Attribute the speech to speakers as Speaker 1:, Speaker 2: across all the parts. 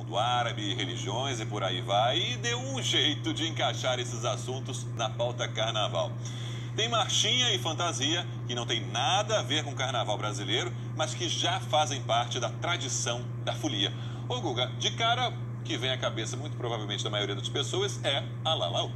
Speaker 1: mundo árabe, religiões e por aí vai, e deu um jeito de encaixar esses assuntos na pauta carnaval. Tem marchinha e fantasia que não tem nada a ver com o carnaval brasileiro, mas que já fazem parte da tradição da folia. Ô Guga, de cara que vem à cabeça muito provavelmente da maioria das pessoas é a Lalaú.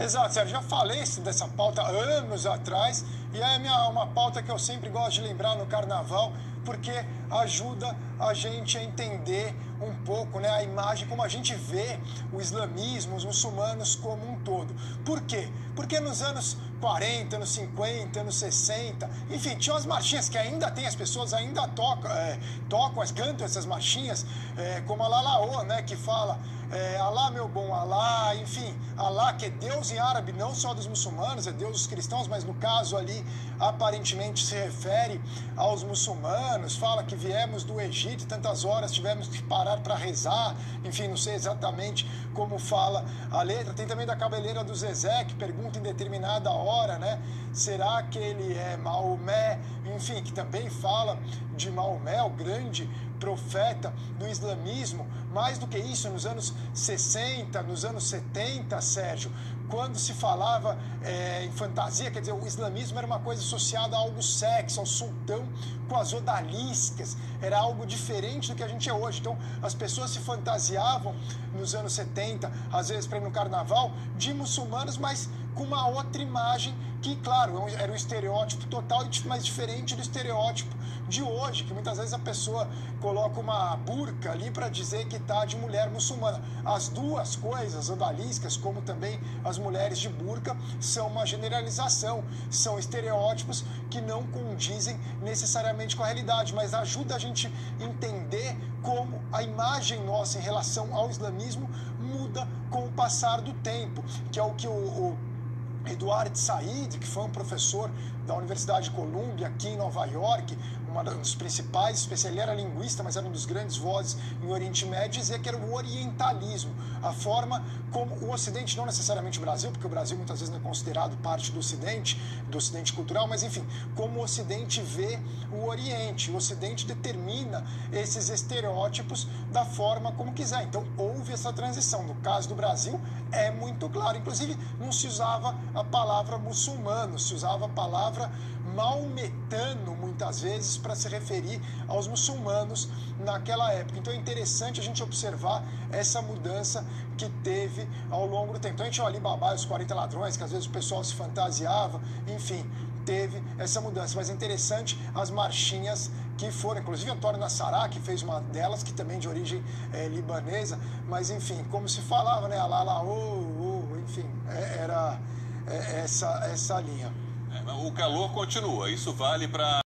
Speaker 2: Exato, Sérgio, já falei dessa pauta anos atrás e é uma pauta que eu sempre gosto de lembrar no carnaval, porque ajuda a gente a entender um pouco, né, a imagem, como a gente vê o islamismo, os muçulmanos como um todo. Por quê? Porque nos anos 40, anos 50, anos 60, enfim, tinham as marchinhas que ainda tem, as pessoas ainda cantam essas marchinhas, como a Lalaô, né, que fala Alá, meu bom Alá, enfim, Alá, que é Deus em árabe, não só dos muçulmanos, é Deus dos cristãos, mas no caso ali, aparentemente se refere aos muçulmanos, fala que viemos do Egito, tantas horas tivemos que parar para rezar, enfim, não sei exatamente como fala a letra. Tem também da cabeleira do Zezé, que pergunta em determinada hora, né, será que ele é Maomé, enfim, que também fala de Maomé, o grande profeta do islamismo. Mais do que isso, nos anos 60, nos anos 70, Sérgio, quando se falava em fantasia, quer dizer, o islamismo era uma coisa associada a algo sexy, ao sultão com as odaliscas, era algo diferente do que a gente é hoje. Então, as pessoas se fantasiavam nos anos 70, às vezes para ir no carnaval, de muçulmanos, mas com uma outra imagem que, claro, era um estereótipo total, mas diferente do estereótipo de hoje, que muitas vezes a pessoa coloca uma burca ali para dizer que está de mulher muçulmana. As duas coisas, odaliscas, como também as mulheres de burca, são uma generalização, são estereótipos que não condizem necessariamente com a realidade, mas ajuda a gente a entender como a imagem nossa em relação ao islamismo muda com o passar do tempo, que é o que o Edward Said, que foi um professor da Universidade de Columbia, aqui em Nova York, um dos principais, ele era linguista, mas era um dos grandes vozes em Oriente Médio, dizia que era o orientalismo, a forma como o Ocidente, não necessariamente o Brasil, porque o Brasil muitas vezes não é considerado parte do Ocidente cultural, mas enfim, como o Ocidente vê o Oriente. O Ocidente determina esses estereótipos da forma como quiser. Então, houve essa transição. No caso do Brasil, é muito claro. Inclusive, não se usava a palavra muçulmano, se usava a palavra maometano, muitas vezes, para se referir aos muçulmanos naquela época. Então é interessante a gente observar essa mudança que teve ao longo do tempo. Então a gente olha ali Babá e os 40 ladrões, que às vezes o pessoal se fantasiava, enfim, teve essa mudança. Mas é interessante as marchinhas que foram, inclusive Antônio Nassará, que fez uma delas, que também de origem libanesa, mas enfim, como se falava, né, alá, enfim, era essa linha.
Speaker 1: O calor continua, isso vale para